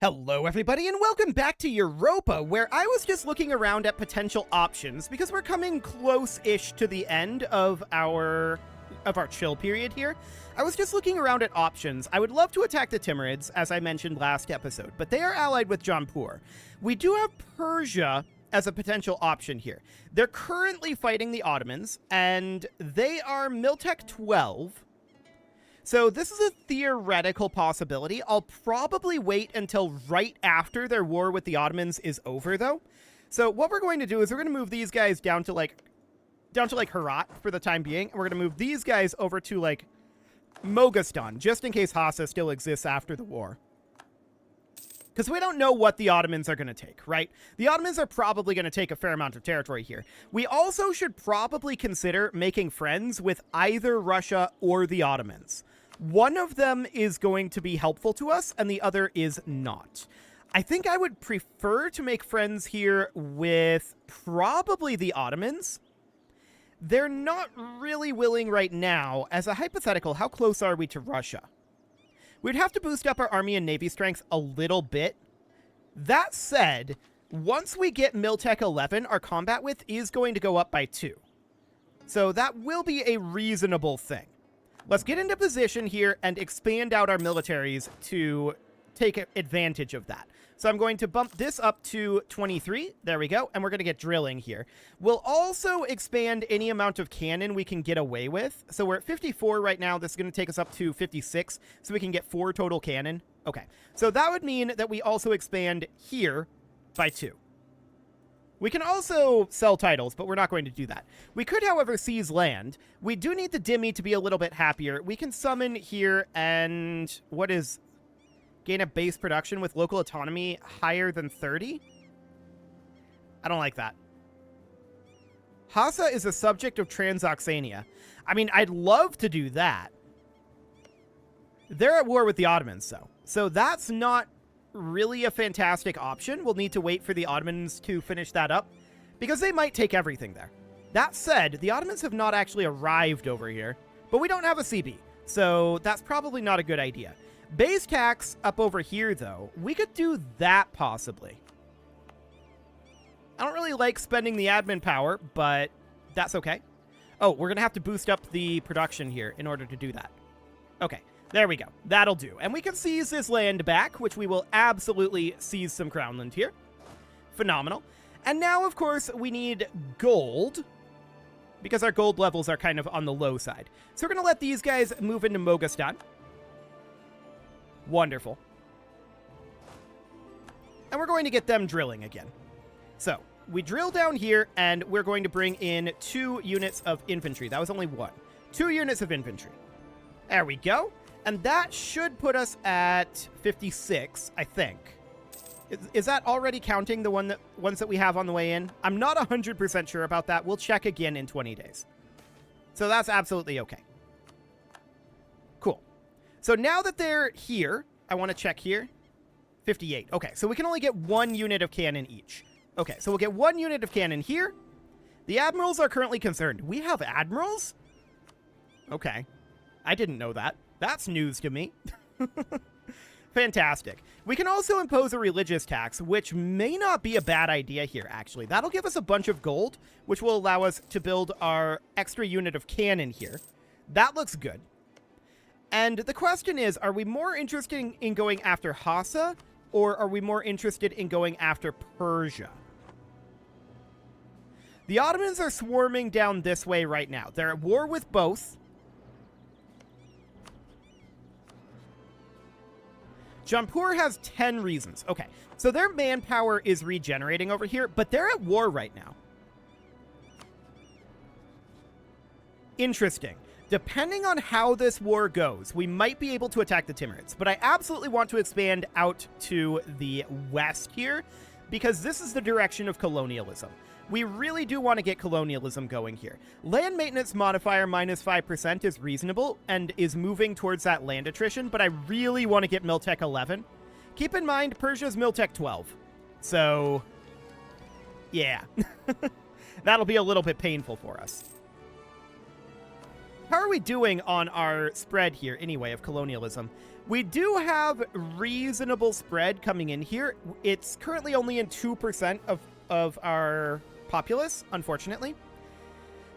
Hello everybody and welcome back to Europa, where I was just looking around at potential options because we're coming close-ish to the end of our chill period here. I was just looking around at options. I would love to attack the Timurids, as I mentioned last episode, but they are allied with Jampur. We do have Persia as a potential option here. They're currently fighting the Ottomans, and they are Miltech 12. So this is a theoretical possibility. I'll probably wait until right after their war with the Ottomans is over, though. So what we're going to do is we're going to move these guys down to like Herat for the time being, and we're going to move these guys over to like Moghazdan, just in case Hassa still exists after the war. Because we don't know what the Ottomans are going to take, right? The Ottomans are probably going to take a fair amount of territory here. We also should probably consider making friends with either Russia or the Ottomans. One of them is going to be helpful to us, and the other is not. I think I would prefer to make friends here with probably the Ottomans. They're not really willing right now. As a hypothetical, how close are we to Russia? We'd have to boost up our army and navy strength a little bit. That said, once we get Miltech 11, our combat width is going to go up by 2. So that will be a reasonable thing. Let's get into position here and expand out our militaries to take advantage of that. So I'm going to bump this up to 23. There we go. And we're going to get drilling here. We'll also expand any amount of cannon we can get away with. So we're at 54 right now. This is going to take us up to 56. So we can get 4 total cannon. Okay. So that would mean that we also expand here by 2. We can also sell titles, but we're not going to do that. We could, however, seize land. We do need the Dhimmi to be a little bit happier. We can summon here and what is... gain a base production with local autonomy higher than 30? I don't like that. Hassa is a subject of Transoxania. I mean, I'd love to do that. They're at war with the Ottomans, though. So that's not really a fantastic option. We'll need to wait for the Ottomans to finish that up, because they might take everything there. That said, the Ottomans have not actually arrived over here, but we don't have a CB, so that's probably not a good idea. Base tax up over here, though. We could do that, possibly. I don't really like spending the admin power, but that's okay. Oh, we're going to have to boost up the production here in order to do that. Okay, there we go. That'll do. And we can seize this land back, which we will absolutely seize some Crownland here. Phenomenal. And now, of course, we need gold, because our gold levels are kind of on the low side. So we're going to let these guys move into Moghazdan. Wonderful. And we're going to get them drilling again. So, we drill down here, and we're going to bring in 2 units of infantry. That was only 1. 2 units of infantry. There we go. And that should put us at 56, I think. Is that already counting the ones that we have on the way in? I'm not 100% sure about that. We'll check again in 20 days. So that's absolutely okay. Cool. So now that they're here, I want to check here. 58. Okay, so we can only get 1 unit of cannon each. Okay, so we'll get 1 unit of cannon here. The admirals are currently concerned. We have admirals? Okay. I didn't know that. That's news to me. Fantastic. We can also impose a religious tax, which may not be a bad idea here, actually. That'll give us a bunch of gold, which will allow us to build our extra unit of cannon here. That looks good. And the question is, are we more interested in going after Hassa, or are we more interested in going after Persia? The Ottomans are swarming down this way right now. They're at war with both. Jampur has 10 reasons. Okay, so their manpower is regenerating over here, but they're at war right now. Interesting. Depending on how this war goes, we might be able to attack the Timurids, but I absolutely want to expand out to the west here, because this is the direction of colonialism. We really do want to get colonialism going here. Land maintenance modifier minus 5% is reasonable and is moving towards that land attrition, but I really want to get Miltech 11. Keep in mind, Persia's Miltech 12. So, yeah. That'll be a little bit painful for us. how are we doing on our spread here, anyway, of colonialism? We do have reasonable spread coming in here. It's currently only in 2% of our populace, unfortunately.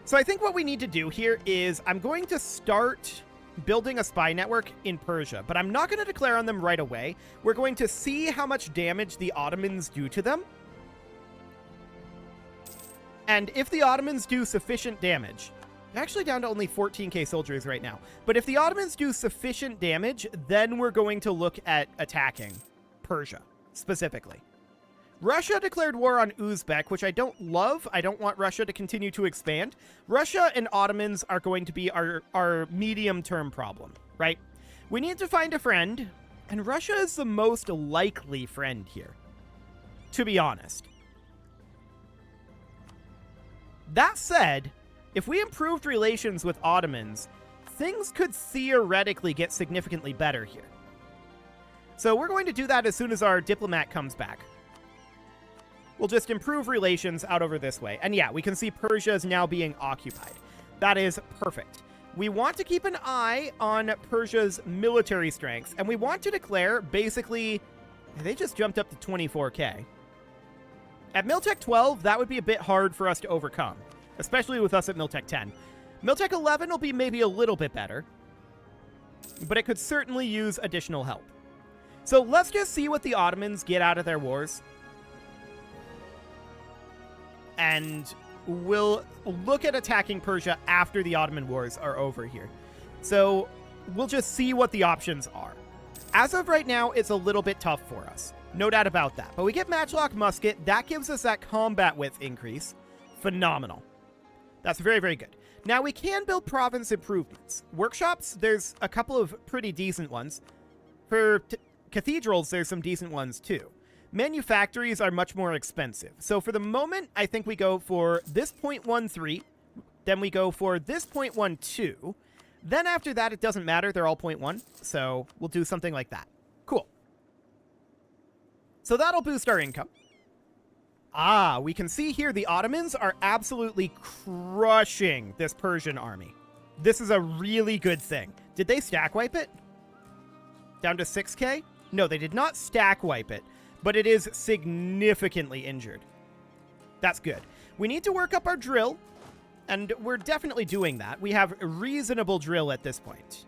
So I think what we need to do here is I'm going to start building a spy network in Persia, but I'm not going to declare on them right away. We're going to see how much damage the Ottomans do to them. And if the Ottomans do sufficient damage, they're actually down to only 14k soldiers right now. But if the Ottomans do sufficient damage, then we're going to look at attacking Persia, specifically. Russia declared war on Uzbek, which I don't love. I don't want Russia to continue to expand. Russia and Ottomans are going to be our medium-term problem, right? We need to find a friend, and Russia is the most likely friend here, to be honest. That said, if we improved relations with Ottomans, things could theoretically get significantly better here. So we're going to do that as soon as our diplomat comes back. We'll just improve relations out over this way. And yeah, we can see Persia is now being occupied. That is perfect. We want to keep an eye on Persia's military strength, and we want to declare, basically, they just jumped up to 24k. At Miltech 12, that would be a bit hard for us to overcome, especially with us at Miltech 10. Miltech 11 will be maybe a little bit better, but it could certainly use additional help. So let's just see what the Ottomans get out of their wars. And we'll look at attacking Persia after the Ottoman wars are over here. So we'll just see what the options are. As of right now, it's a little bit tough for us. No doubt about that. But we get Matchlock Musket. That gives us that combat width increase. Phenomenal. That's very, very good. Now, we can build province improvements. Workshops, there's a couple of pretty decent ones. For cathedrals, there's some decent ones too. Manufactories are much more expensive. So for the moment, I think we go for this 0.13, then we go for this 0.12. Then after that, it doesn't matter. They're all 0.1. So we'll do something like that. Cool. So that'll boost our income. Ah, we can see here the Ottomans are absolutely crushing this Persian army. This is a really good thing. Did they stack wipe it? Down to 6k? No, they did not stack wipe it, but it is significantly injured. That's good. We need to work up our drill, and we're definitely doing that. We have reasonable drill at this point.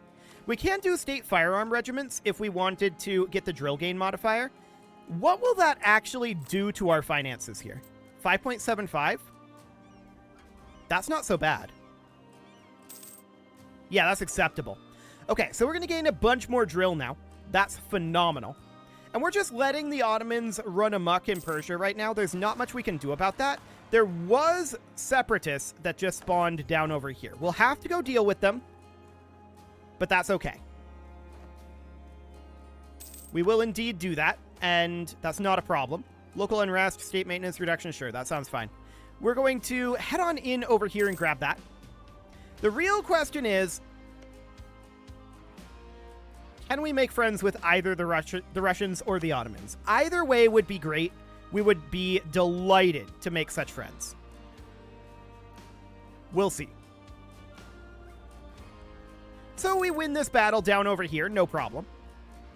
We can do state firearm regiments if we wanted to get the drill gain modifier. What will that actually do to our finances here? 5.75? That's not so bad. Yeah, that's acceptable. Okay, so we're going to gain a bunch more drill now. That's phenomenal. And we're just letting the Ottomans run amok in Persia right now. There's not much we can do about that. There was separatists that just spawned down over here. We'll have to go deal with them, but that's okay. We will indeed do that, and that's not a problem. Local unrest, state maintenance reduction, sure, that sounds fine. We're going to head on in over here and grab that. The real question is, can we make friends with either the Russians or the Ottomans? Either way would be great. We would be delighted to make such friends. We'll see. So we win this battle down over here, no problem.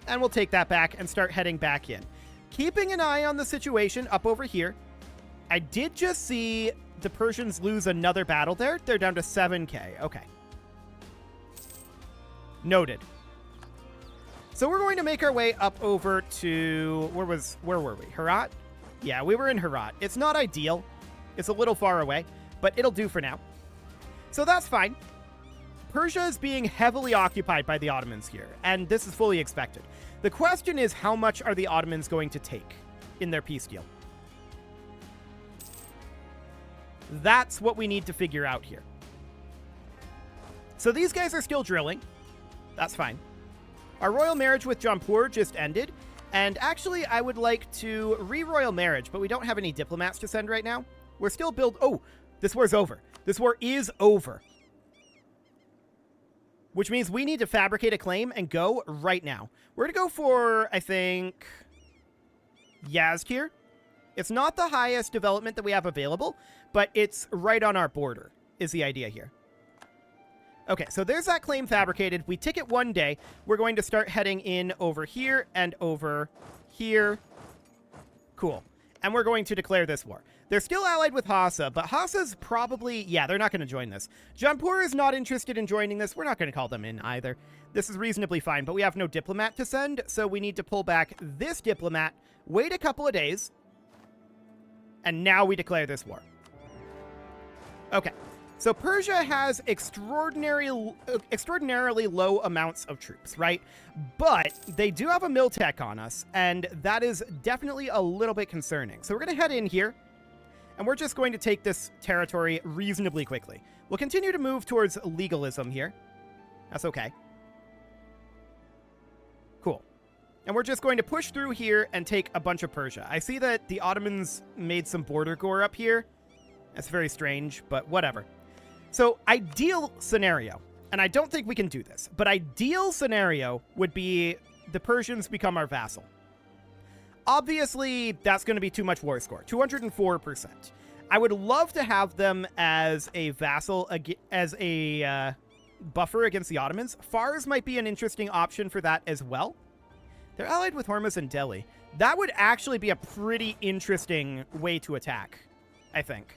And we'll take that back and start heading back in. Keeping an eye on the situation up over here. I did just see the Persians lose another battle there. They're down to 7k. Okay. Noted. So we're going to make our way up over to... Where were we? Herat? Yeah, we were in Herat. It's not ideal. It's a little far away, but it'll do for now. So that's fine. Persia is being heavily occupied by the Ottomans here, and this is fully expected. The question is, how much are the Ottomans going to take in their peace deal? That's what we need to figure out here. So these guys are still drilling. That's fine. Our royal marriage with Jampur just ended, and actually I would like to re-royal marriage, but we don't have any diplomats to send right now. We're still Oh, this war's over. This war is over. Which means we need to fabricate a claim and go right now. We're going to go for, I think, Yazkir. It's not the highest development that we have available, but it's right on our border, is the idea here. Okay, so there's that claim fabricated. We tick it one day. We're going to start heading in over here and over here. Cool. And we're going to declare this war. They're still allied with Hassa, but Hassa's probably... Yeah, they're not going to join this. Jampur is not interested in joining this. We're not going to call them in either. This is reasonably fine, but we have no diplomat to send, so we need to pull back this diplomat, wait a couple of days, and now we declare this war. Okay. So Persia has extraordinarily low amounts of troops, right? But they do have a Miltech on us, and that is definitely a little bit concerning. So we're going to head in here, and we're just going to take this territory reasonably quickly. We'll continue to move towards legalism here. That's okay. Cool. And we're just going to push through here and take a bunch of Persia. I see that the Ottomans made some border gore up here. That's very strange, but whatever. So, ideal scenario, and I don't think we can do this, but ideal scenario would be the Persians become our vassal. Obviously, that's going to be too much war score, 204%. I would love to have them as a vassal, as a buffer against the Ottomans. Fars might be an interesting option for that as well. They're allied with Hormuz and Delhi. That would actually be a pretty interesting way to attack, I think.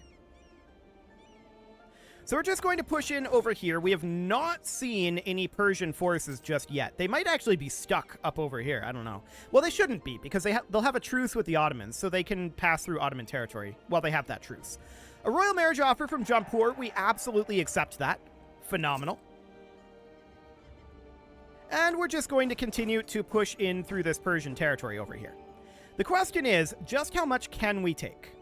So we're just going to push in over here. We have not seen any Persian forces just yet. They might actually be stuck up over here. I don't know. Well, they shouldn't be, because they'll have a truce with the Ottomans, so they can pass through Ottoman territory while they have that truce. A royal marriage offer from Jampur. We absolutely accept that. Phenomenal. And we're just going to continue to push in through this Persian territory over here. The question is, just how much can we take?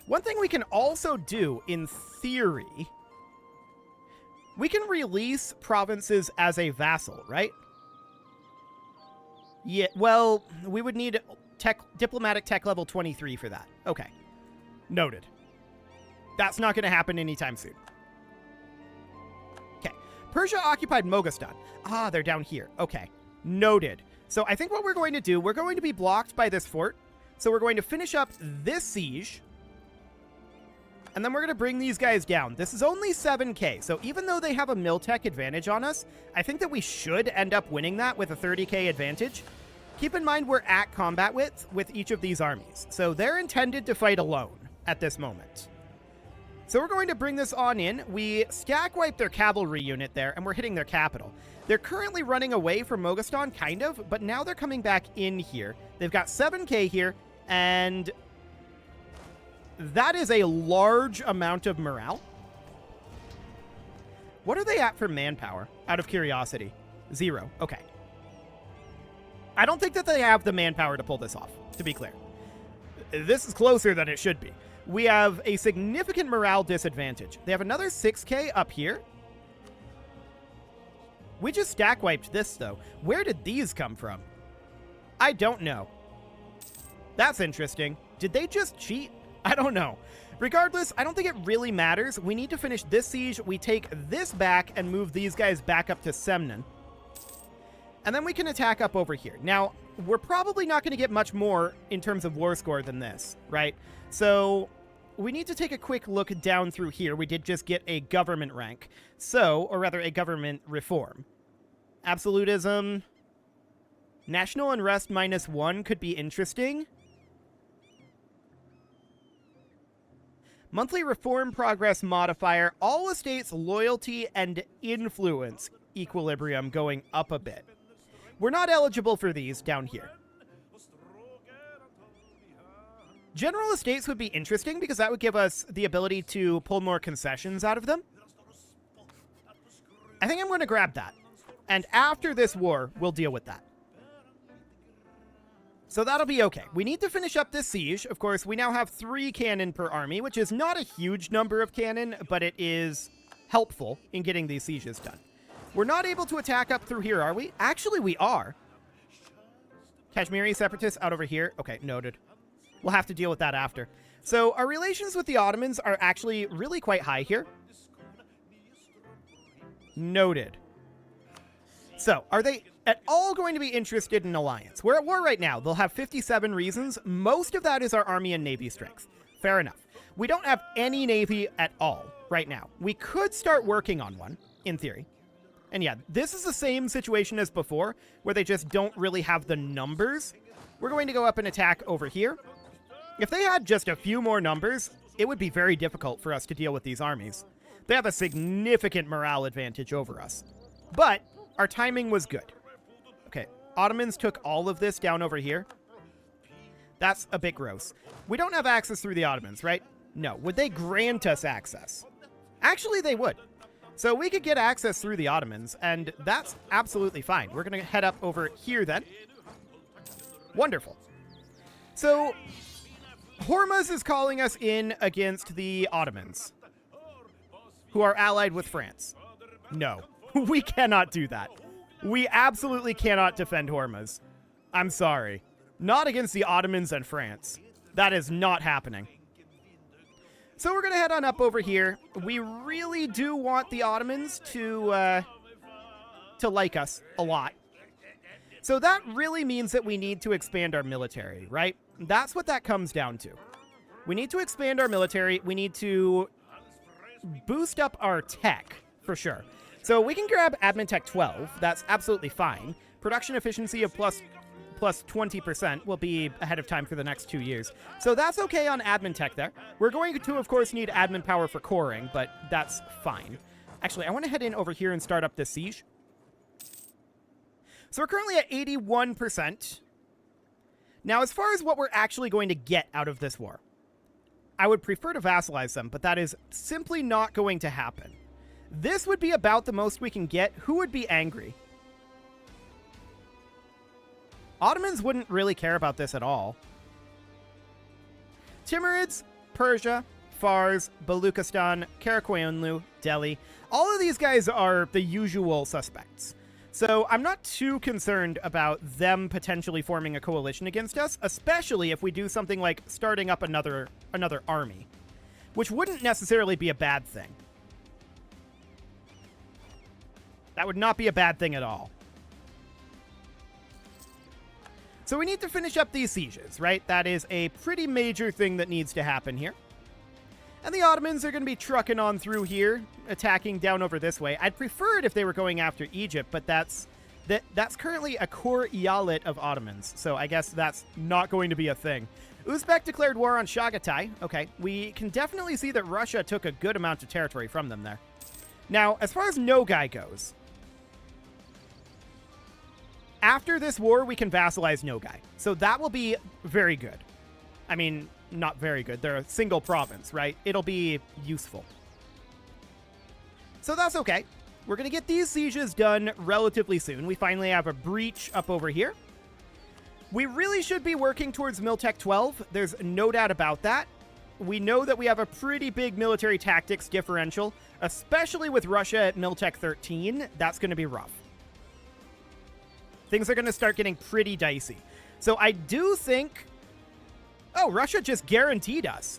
One thing we can also do, in theory, we can release provinces as a vassal, right? Yeah, well, we would need diplomatic tech level 23 for that. Okay. Noted. That's not going to happen anytime soon. Okay. Persia occupied Moghustan. Ah, they're down here. Okay. Noted. So I think what we're going to do, we're going to be blocked by this fort. So we're going to finish up this siege. And then we're going to bring these guys down. This is only 7k, so even though they have a Miltech advantage on us, I think that we should end up winning that with a 30k advantage. Keep in mind we're at combat width with each of these armies, so they're intended to fight alone at this moment. So we're going to bring this on in. We stack wipe their cavalry unit there, and we're hitting their capital. They're currently running away from Moghustan, kind of, but now they're coming back in here. They've got 7k here, and... that is a large amount of morale. What are they at for manpower, out of curiosity? 0. Okay. I don't think that they have the manpower to pull this off, to be clear. This is closer than it should be. We have a significant morale disadvantage. They have another 6k up here. We just stack wiped this, though. Where did these come from? I don't know. That's interesting. Did they just cheat? I don't know. Regardless, I don't think it really matters. We need to finish this siege. We take this back and move these guys back up to Semnan. And then we can attack up over here. Now, we're probably not going to get much more in terms of war score than this, right? So we need to take a quick look down through here. We did just get a government rank. So, or rather a government reform. Absolutism. National unrest -1 could be interesting. Monthly reform progress modifier, all estates loyalty and influence equilibrium going up a bit. We're not eligible for these down here. General estates would be interesting because that would give us the ability to pull more concessions out of them. I think I'm going to grab that. And after this war, we'll deal with that. So that'll be okay. We need to finish up this siege. Of course, we now have 3 cannon per army, which is not a huge number of cannon, but it is helpful in getting these sieges done. We're not able to attack up through here, are we? Actually, we are. Kashmiri separatists out over here. Okay, noted. We'll have to deal with that after. So our relations with the Ottomans are actually really quite high here. Noted. So, are they at all going to be interested in alliance? We're at war right now. They'll have 57 reasons. Most of that is our army and navy strength. Fair enough. We don't have any navy at all right now. We could start working on one. in theory. And yeah, this is the same situation as before, where they just don't really have the numbers. We're going to go up and attack over here. If they had just a few more numbers, it would be very difficult for us to deal with these armies. They have a significant morale advantage over us. But our timing was good. Okay, Ottomans took all of this down over here. That's a bit gross. We don't have access through the Ottomans, right? No. Would they grant us access? Actually, they would. So we could get access through the Ottomans, and that's absolutely fine. We're going to head up over here then. Wonderful. So Hormuz is calling us in against the Ottomans, who are allied with France. No, we cannot do that. We absolutely cannot defend Hormuz. I'm sorry. Not against the Ottomans and France. That is not happening. So we're going to head on up over here. We really do want the Ottomans to like us a lot. So that really means that we need to expand our military, right? That's what that comes down to. We need to expand our military. We need to boost up our tech, for sure. So we can grab Admin Tech 12. That's absolutely fine. Production efficiency of plus 20% will be ahead of time for the next 2 years. So that's okay on admin tech there. We're going to, of course, need admin power for coring, but that's fine. Actually, I want to head in over here and start up this siege. So we're currently at 81%. Now, as far as what we're actually going to get out of this war, I would prefer to vassalize them, but that is simply not going to happen. This would be about the most we can get. Who would be angry? Ottomans wouldn't really care about this at all. Timurids, Persia, Fars, Baluchistan, Karakoyunlu, Delhi. All of these guys are the usual suspects. So I'm not too concerned about them potentially forming a coalition against us, especially if we do something like starting up another army, which wouldn't necessarily be a bad thing. That would not be a bad thing at all. So we need to finish up these sieges, right? That is a pretty major thing that needs to happen here. And the Ottomans are going to be trucking on through here, attacking down over this way. I'd prefer it if they were going after Egypt, but that's currently a core eyalet of Ottomans, so I guess that's not going to be a thing. Uzbek declared war on Chagatai. Okay, we can definitely see that Russia took a good amount of territory from them there. Now, as far as Nogai goes, after this war, we can vassalize Nogai. So that will be very good. I mean, not very good. They're a single province, right? It'll be useful. So that's okay. We're going to get these sieges done relatively soon. We finally have a breach up over here. We really should be working towards Miltech 12. There's no doubt about that. We know that we have a pretty big military tactics differential, especially with Russia at Miltech 13. That's going to be rough. Things are going to start getting pretty dicey. So I do think... Oh, Russia just guaranteed us.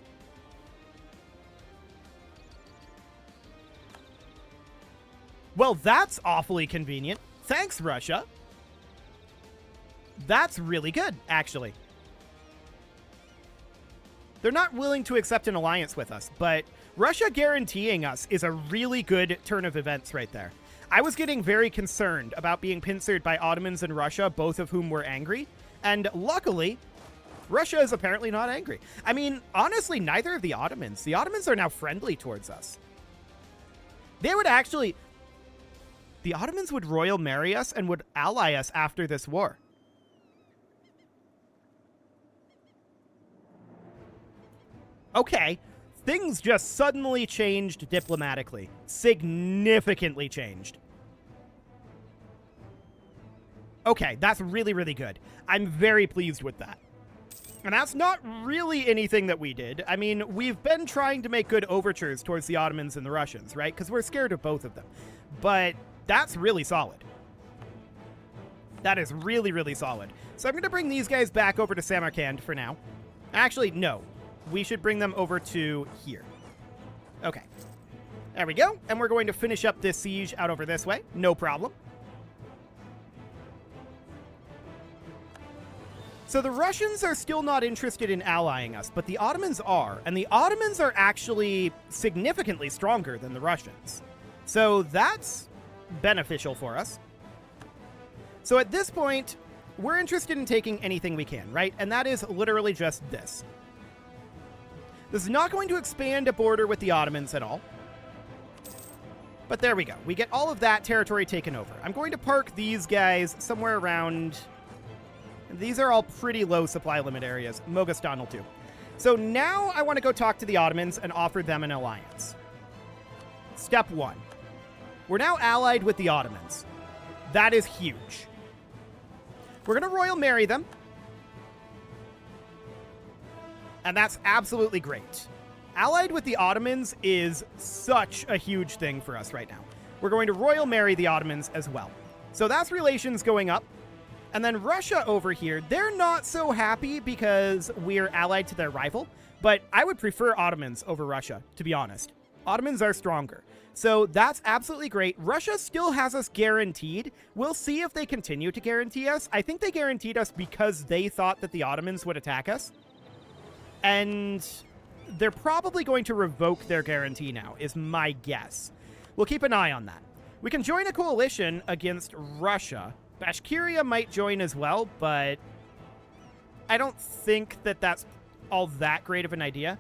Well, that's awfully convenient. Thanks, Russia. That's really good, actually. They're not willing to accept an alliance with us, but Russia guaranteeing us is a really good turn of events right there. I was getting very concerned about being pincered by Ottomans and Russia, both of whom were angry. And luckily, Russia is apparently not angry. I mean, honestly, neither of the Ottomans. The Ottomans are now friendly towards us. They would actually... The Ottomans would royal marry us and would ally us after this war. Okay. Things just suddenly changed diplomatically. Significantly changed. Okay, that's really, really good. I'm very pleased with that. And that's not really anything that we did. I mean, we've been trying to make good overtures towards the Ottomans and the Russians, right? Because we're scared of both of them. But that's really solid. That is really, really solid. So I'm going to bring these guys back over to Samarkand for now. Actually, no. We should bring them over to here. Okay. There we go. And we're going to finish up this siege out over this way. No problem. So the Russians are still not interested in allying us, but the Ottomans are. And the Ottomans are actually significantly stronger than the Russians. So that's beneficial for us. So at this point, we're interested in taking anything we can, right? And that is literally just this. This is not going to expand a border with the Ottomans at all. But there we go. We get all of that territory taken over. I'm going to park these guys somewhere around... These are all pretty low supply limit areas. Moghaztan will do. So now I want to go talk to the Ottomans and offer them an alliance. Step 1. We're now allied with the Ottomans. That is huge. We're going to royal marry them. And that's absolutely great. Allied with the Ottomans is such a huge thing for us right now. We're going to royal marry the Ottomans as well. So that's relations going up. And then Russia over here, they're not so happy because we're allied to their rival. But I would prefer Ottomans over Russia, to be honest. Ottomans are stronger. So that's absolutely great. Russia still has us guaranteed. We'll see if they continue to guarantee us. I think they guaranteed us because they thought that the Ottomans would attack us. And they're probably going to revoke their guarantee now, is my guess. We'll keep an eye on that. We can join a coalition against Russia. Bashkiria might join as well, but I don't think that that's all that great of an idea.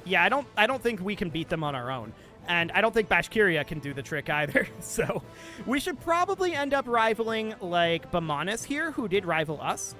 Yeah, I don't think we can beat them on our own. And I don't think Bashkiria can do the trick either. So we should probably end up rivaling, like, Bamanis here, who did rival us.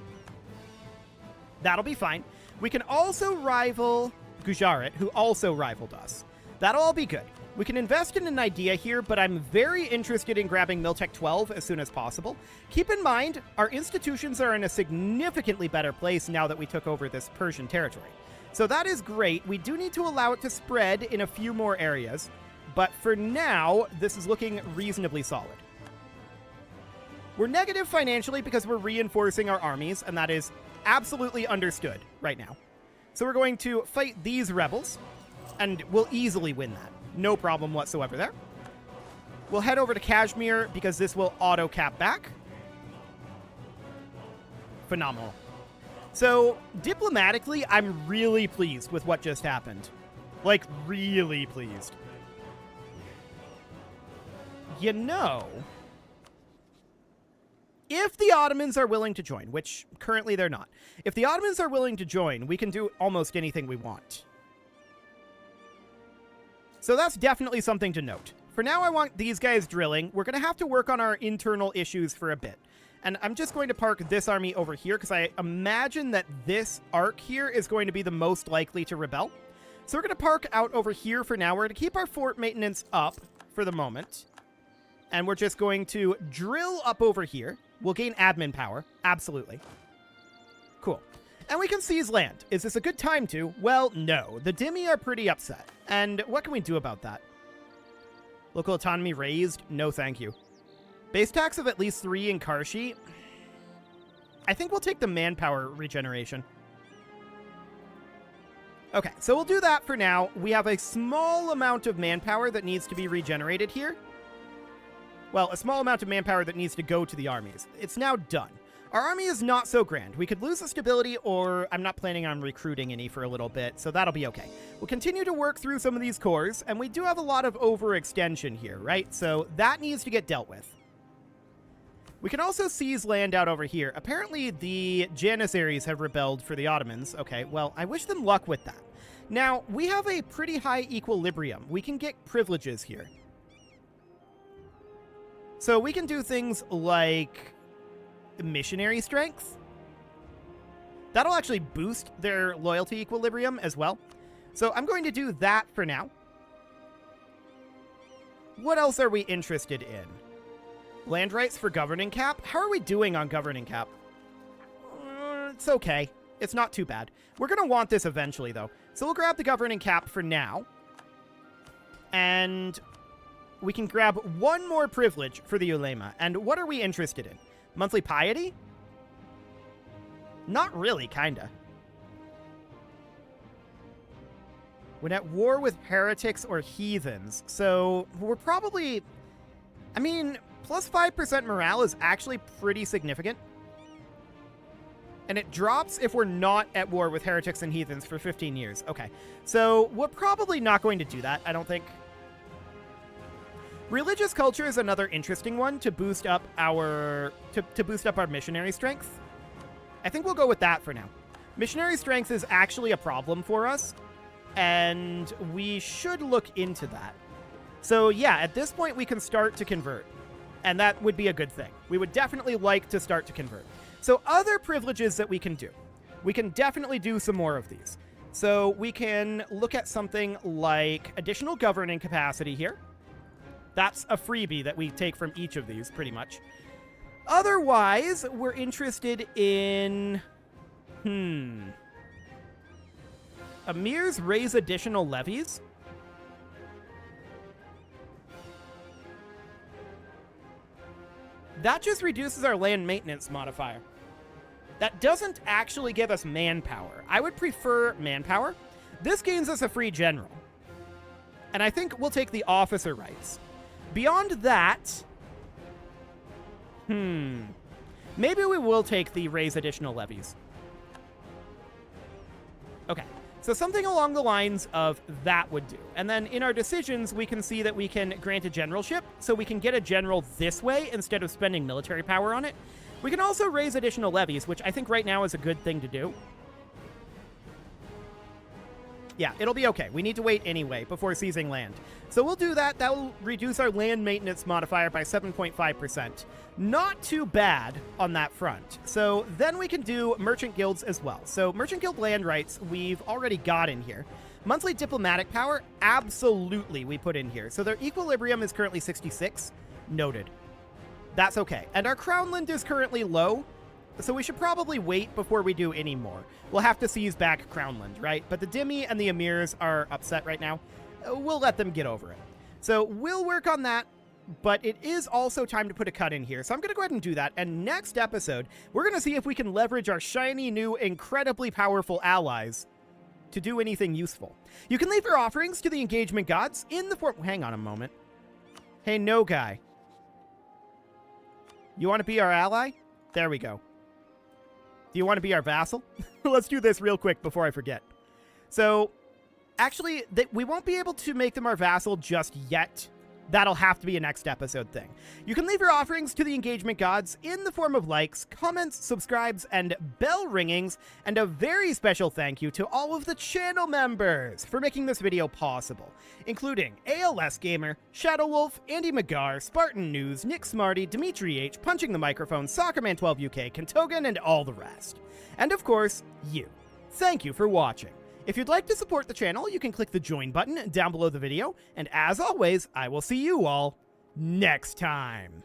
That'll be fine. We can also rival Gujarat, who also rivaled us. That'll all be good. We can invest in an idea here, but I'm very interested in grabbing Miltech 12 as soon as possible. Keep in mind, our institutions are in a significantly better place now that we took over this Persian territory. So that is great. We do need to allow it to spread in a few more areas, but for now, this is looking reasonably solid. We're negative financially because we're reinforcing our armies, and that is absolutely understood right now. So we're going to fight these rebels, and we'll easily win that. No problem whatsoever there. We'll head over to Kashmir because this will auto-cap back. Phenomenal. So, diplomatically, I'm really pleased with what just happened. Like, really pleased. You know, if the Ottomans are willing to join, which currently they're not, if the Ottomans are willing to join, we can do almost anything we want. So that's definitely something to note. For now, I want these guys drilling. We're going to have to work on our internal issues for a bit. And I'm just going to park this army over here because I imagine that this arc here is going to be the most likely to rebel. So we're going to park out over here for now. We're going to keep our fort maintenance up for the moment. And we're just going to drill up over here. We'll gain admin power. Absolutely. Cool. And we can seize land. Is this a good time to? Well, no. The Dhimmi are pretty upset. And what can we do about that? Local autonomy raised? No, thank you. Base tax of at least 3 in Karshi. I think we'll take the manpower regeneration. Okay, so we'll do that for now. We have a small amount of manpower that needs to be regenerated here. Well, a small amount of manpower that needs to go to the armies. It's now done. Our army is not so grand. We could lose the stability, or I'm not planning on recruiting any for a little bit, so that'll be okay. We'll continue to work through some of these cores, and we do have a lot of overextension here, right? So that needs to get dealt with. We can also seize land out over here. Apparently, the Janissaries have rebelled for the Ottomans. Okay, well, I wish them luck with that. Now, we have a pretty high equilibrium. We can get privileges here. So we can do things like missionary strength. That'll actually boost their loyalty equilibrium as well. So I'm going to do that for now. What else are we interested in? Land rights for governing cap? How are we doing on governing cap? It's okay. It's not too bad. We're going to want this eventually, though. So we'll grab the governing cap for now. And we can grab one more privilege for the ulema. And what are we interested in? Monthly piety? Not really, kinda. When at war with heretics or heathens. So we're probably... I mean... Plus 5% morale is actually pretty significant. And it drops if we're not at war with heretics and heathens for 15 years. Okay, so we're probably not going to do that, I don't think. Religious culture is another interesting one to boost up our missionary strength. I think we'll go with that for now. Missionary strength is actually a problem for us, and we should look into that. So yeah, at this point we can start to convert, and that would be a good thing. We would definitely like to start to convert. So other privileges that we can do. We can definitely do some more of these. So we can look at something like additional governing capacity here. That's a freebie that we take from each of these, pretty much. Otherwise, we're interested in... Emirs raise additional levies? That just reduces our land maintenance modifier. That doesn't actually give us manpower. I would prefer manpower. This gains us a free general. And I think we'll take the officer rights. Beyond that... Maybe we will take the raise additional levies. Okay. So something along the lines of that would do. And then in our decisions, we can see that we can grant a generalship, so we can get a general this way instead of spending military power on it. We can also raise additional levies, which I think right now is a good thing to do. Yeah, it'll be okay. We need to wait anyway before seizing land. So we'll do that. That will reduce our land maintenance modifier by 7.5%. Not too bad on that front. So then we can do merchant guilds as well. So merchant guild land rights we've already got in here. Monthly diplomatic power, absolutely we put in here. So their equilibrium is currently 66. Noted. That's okay. And our crownland is currently low. So we should probably wait before we do any more. We'll have to seize back Crownland, right? But the Dhimmi and the Emirs are upset right now. We'll let them get over it. So we'll work on that, but it is also time to put a cut in here. So I'm going to go ahead and do that. And next episode, we're going to see if we can leverage our shiny, new, incredibly powerful allies to do anything useful. You can leave your offerings to the engagement gods in the form... Hang on a moment. Hey, no guy. You want to be our ally? There we go. Do you want to be our vassal? Let's do this real quick before I forget. So, actually, we won't be able to make them our vassal just yet. That'll have to be a next episode thing. You can leave your offerings to the engagement gods in the form of likes, comments, subscribes, and bell ringings, and a very special thank you to all of the channel members for making this video possible, including ALS Gamer, Shadow Wolf, Andy McGar, Spartan News, Nick Smarty, Dimitri H, Punching the Microphone, Soccerman12 UK, Kentogan, and all the rest. And of course, you. Thank you for watching. If you'd like to support the channel, you can click the join button down below the video, and as always, I will see you all next time.